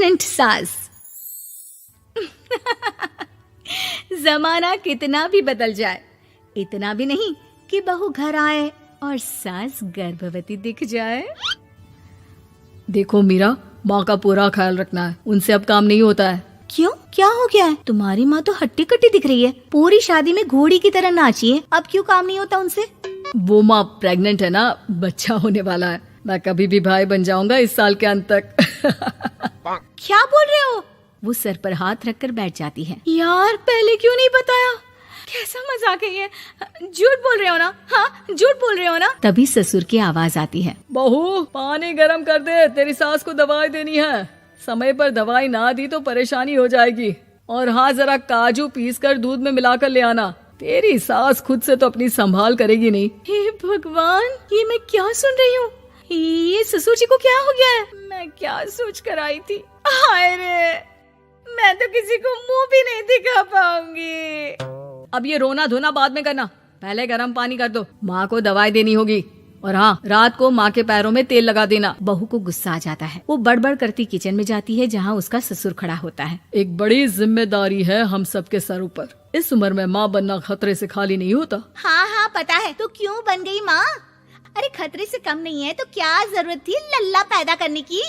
Pregnant सास। जमाना कितना भी बदल जाए, इतना भी नहीं कि बहू घर आए और सास गर्भवती दिख जाए। देखो मीरा, माँ का पूरा ख्याल रखना है, उनसे अब काम नहीं होता है। क्यों, क्या हो गया है? तुम्हारी माँ तो हट्टी कट्टी दिख रही है, पूरी शादी में घोड़ी की तरह नाची है, अब क्यों काम नहीं होता उनसे? वो माँ प्रेग्नेंट है ना, बच्चा होने वाला है। मैं कभी भी भाई बन जाऊंगा इस साल के अंत तक। क्या बोल रहे हो? वो सर पर हाथ रखकर बैठ जाती है। यार, पहले क्यों नहीं बताया? कैसा मजाक है ये? झूठ बोल रहे हो ना? हाँ, झूठ बोल रहे हो ना? तभी ससुर की आवाज आती है। बहू, पानी गरम कर दे, तेरी सास को दवाई देनी है। समय पर दवाई ना दी तो परेशानी हो जाएगी। और हाँ, जरा काजू पीस कर दूध में मिलाकर ले आना। तेरी सास खुद से तो अपनी संभाल करेगी नहीं। हे भगवान, ये मैं क्या सुन रही हूँ? ये ससुर जी को क्या हो गया है? मैं क्या सोच कर आई थी? हाय रे, मैं तो किसी को मुंह भी नहीं दिखा पाऊंगी। अब ये रोना धोना बाद में करना, पहले गर्म पानी कर दो, माँ को दवाई देनी होगी। और हाँ, रात को माँ के पैरों में तेल लगा देना। बहू को गुस्सा आ जाता है। वो बड़बड़ करती किचन में जाती है जहाँ उसका ससुर खड़ा होता है। एक बड़ी जिम्मेदारी है हम सबके सर ऊपर। इस उम्र में माँ बनना खतरे से खाली नहीं होता। हाँ हाँ, पता है। तो क्यों बन गई माँ? अरे खतरे से कम नहीं है तो क्या जरूरत थी लल्ला पैदा करने की?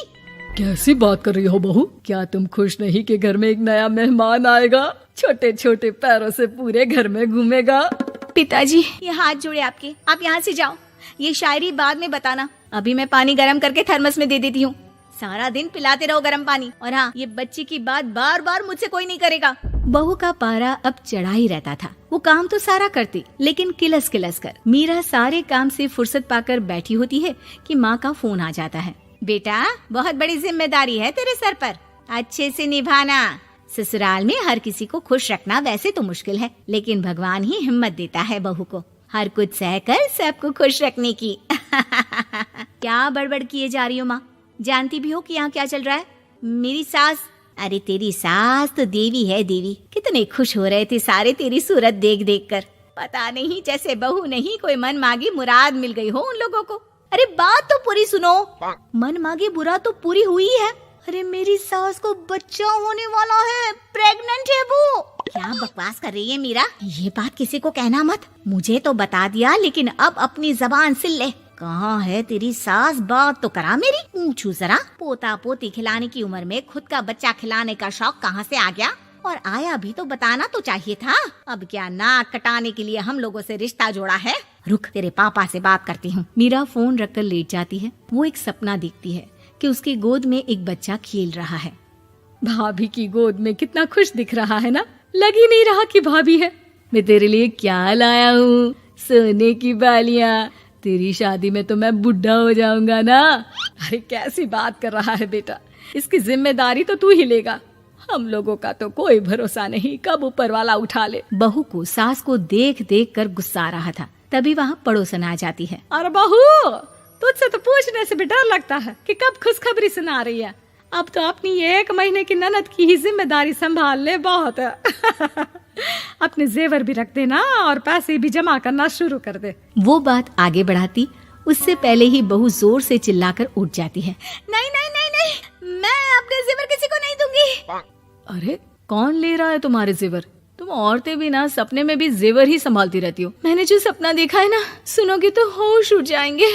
कैसी बात कर रही हो बहू? क्या तुम खुश नहीं कि घर में एक नया मेहमान आएगा, छोटे छोटे पैरों से पूरे घर में घूमेगा? पिताजी, ये हाथ जोड़े आपके, आप यहाँ से जाओ। ये शायरी बाद में बताना, अभी मैं पानी गरम करके थर्मस में दे देती हूँ। सारा दिन पिलाते रहो गरम पानी। और हाँ, ये बच्ची की बात बार बार मुझसे कोई नहीं करेगा। बहू का पारा अब चढ़ा ही रहता था। वो काम तो सारा करती, लेकिन किलस किलस कर। मीरा सारे काम से फुर्सत पाकर बैठी होती है कि माँ का फोन आ जाता है। बेटा, बहुत बड़ी जिम्मेदारी है तेरे सर पर, अच्छे से निभाना। ससुराल में हर किसी को खुश रखना वैसे तो मुश्किल है, लेकिन भगवान ही हिम्मत देता है बहू को हर कुछ सहकर सबको खुश रखने की। क्या बड़बड़ किए जा रही हो माँ? जानती भी हो कि यहाँ क्या चल रहा है? मेरी सास, अरे तेरी सास तो देवी है देवी। कितने खुश हो रहे थे सारे तेरी सूरत देख देख कर। पता नहीं जैसे बहू नहीं कोई मन मांगी मुराद मिल गई हो उन लोगों को। अरे बात तो पूरी सुनो। मन मांगी बुरा तो पूरी हुई है। अरे मेरी सास को बच्चा होने वाला है, प्रेग्नेंट है वो। क्या बकवास कर रही है मीरा? ये बात किसी को कहना मत। मुझे तो बता दिया, लेकिन अब अपनी जबान सिल ले। कहाँ है तेरी सास? बात तो करा मेरी। पूछू जरा, पोता पोती खिलाने की उम्र में खुद का बच्चा खिलाने का शौक कहाँ से आ गया? और आया भी तो बताना तो चाहिए था। अब क्या नाक कटाने के लिए हम लोगों से रिश्ता जोड़ा है? रुक, तेरे पापा से बात करती हूँ। मीरा फोन रखकर लेट जाती है। वो एक सपना देखती है कि उसकी गोद में एक बच्चा खेल रहा है। भाभी की गोद में कितना खुश दिख रहा है ना, लग ही नहीं रहा कि भाभी है। मैं तेरे लिए क्या लाया हूँ, सोने की बालियाँ। तेरी शादी में तो मैं बुढ़ा हो जाऊंगा ना। अरे कैसी बात कर रहा है बेटा, इसकी जिम्मेदारी तो तू ही लेगा। हम लोगों का तो कोई भरोसा नहीं, कब ऊपर वाला उठा ले। बहू को सास को देख देख कर गुस्सा आ रहा था। तभी वहाँ पड़ोसन आ जाती है। अरे बहू, तुझसे तो पूछने से भी डर लगता है कि कब खुशखबरी सुना रही है। अब तो अपनी 1 महीने की ननद की ही जिम्मेदारी संभाल ले, बहुत है। अपने जेवर भी रख देना और पैसे भी जमा करना शुरू कर दे। वो बात आगे बढ़ाती उससे पहले ही बहू जोर से चिल्लाकर उठ जाती है। नहीं नहीं नहीं नहीं, मैं अपने जेवर किसी को नहीं दूंगी। अरे कौन ले रहा है तुम्हारे जेवर? तुम औरतें भी ना सपने में भी जेवर ही संभालती रहती हो। मैंने जो सपना देखा है ना, सुनोगे तो होश उड़ जाएंगे।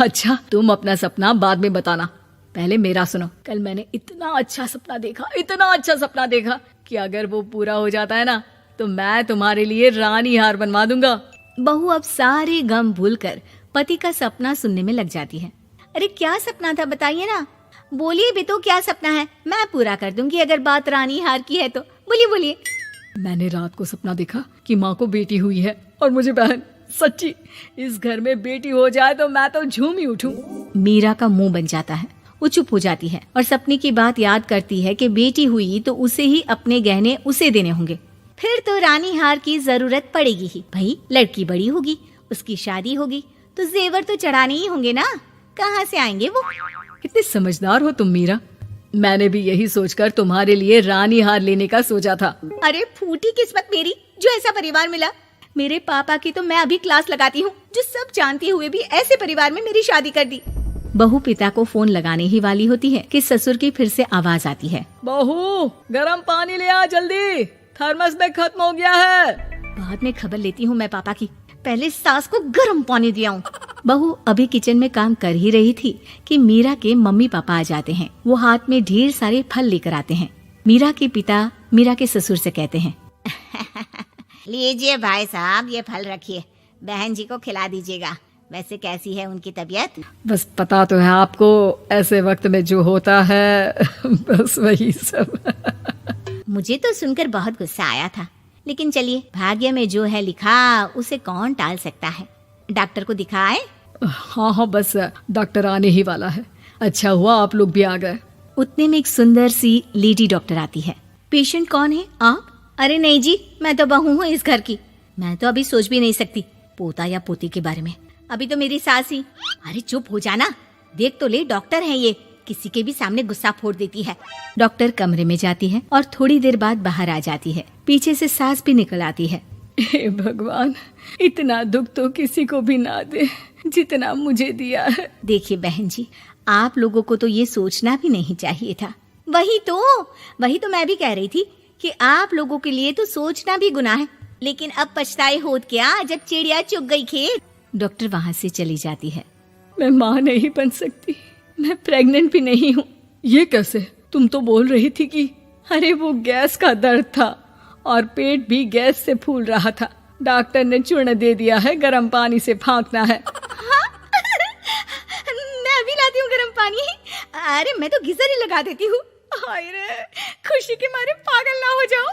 अच्छा, तुम अपना सपना बाद में बताना, पहले मेरा सुनो। कल मैंने इतना अच्छा सपना देखा कि अगर वो पूरा हो जाता है ना तो मैं तुम्हारे लिए रानी हार बनवा दूंगा। बहू अब सारे गम भूलकर पति का सपना सुनने में लग जाती है। अरे क्या सपना था, बताइए ना। बोलिए भी तो, क्या सपना है? मैं पूरा कर दूंगी अगर बात रानी हार की है तो। बोलिए बोलिए। मैंने रात को सपना देखा कि माँ को बेटी हुई है और मुझे बहन। सच्ची, इस घर में बेटी हो जाए तो मैं तो झूम ही उठूं। मीरा का मुंह बन जाता है। वो चुप हो जाती है और सपने की बात याद करती है कि बेटी हुई तो उसे ही अपने गहने उसे देने होंगे। फिर तो रानी हार की जरूरत पड़ेगी ही। भाई, लड़की बड़ी होगी, उसकी शादी होगी तो जेवर तो चढ़ाने ही होंगे ना। कहाँ से आएंगे वो? कितनी समझदार हो तुम मीरा। मैंने भी यही सोचकर तुम्हारे लिए रानी हार लेने का सोचा था। अरे फूटी किस्मत मेरी, जो ऐसा परिवार मिला। मेरे पापा की तो मैं अभी क्लास लगाती हूँ, जो सब जानते हुए भी ऐसे परिवार में मेरी शादी कर दी। बहू पिता को फोन लगाने ही वाली होती है कि ससुर की फिर से आवाज आती है। बहू, गरम पानी ले आ जल्दी, थर्मस में खत्म हो गया है। बाद में खबर लेती हूँ मैं पापा की, पहले सास को गर्म पानी दिया हूँ। बहू अभी किचन में काम कर ही रही थी कि मीरा के मम्मी पापा आ जाते हैं। वो हाथ में ढेर सारे फल लेकर आते हैं। मीरा के पिता मीरा के ससुर से कहते हैं, लीजिए भाई साहब, ये फल रखिए, बहन जी को खिला दीजिएगा। वैसे कैसी है उनकी तबीयत? बस पता तो है आपको, ऐसे वक्त में जो होता है बस वही सब। मुझे तो सुनकर बहुत गुस्सा आया था, लेकिन चलिए, भाग्य में जो है लिखा उसे कौन टाल सकता है। डॉक्टर को दिखाए? हाँ, बस डॉक्टर आने ही वाला है। अच्छा हुआ आप लोग भी आ गए। उतने में एक सुंदर सी लेडी डॉक्टर आती है। पेशेंट कौन है आप? अरे नहीं जी, मैं तो बहू हूँ इस घर की। मैं तो अभी सोच भी नहीं सकती पोता या पोती के बारे में, अभी तो मेरी सास ही। अरे चुप हो जाना, देख तो ले, डॉक्टर है ये, किसी के भी सामने गुस्सा फोड़ देती है। डॉक्टर कमरे में जाती है और थोड़ी देर बाद बाहर आ जाती है। पीछे से सास भी निकल आती है। हे भगवान, इतना दुख तो किसी को भी ना दे जितना मुझे दिया है। देखिए बहन जी, आप लोगों को तो ये सोचना भी नहीं चाहिए था। वही तो मैं भी कह रही थी कि आप लोगों के लिए तो सोचना भी गुनाह है, लेकिन अब पछताए होत क्या जब चिड़िया चुग गई खेत। डॉक्टर वहाँ से चली जाती है। मैं माँ नहीं बन सकती, मैं प्रेग्नेंट भी नहीं हूँ। ये कैसे? तुम तो बोल रही थी कि अरे वो गैस का दर्द था और पेट भी गैस से फूल रहा था। डॉक्टर ने चूर्ण दे दिया है, गर्म पानी से फांकना है। हाँ? मैं अभी लाती हूँ गर्म पानी। अरे मैं तो गीजर ही लगा देती हूँ। हाय रे, खुशी के मारे पागल ना हो जाओ।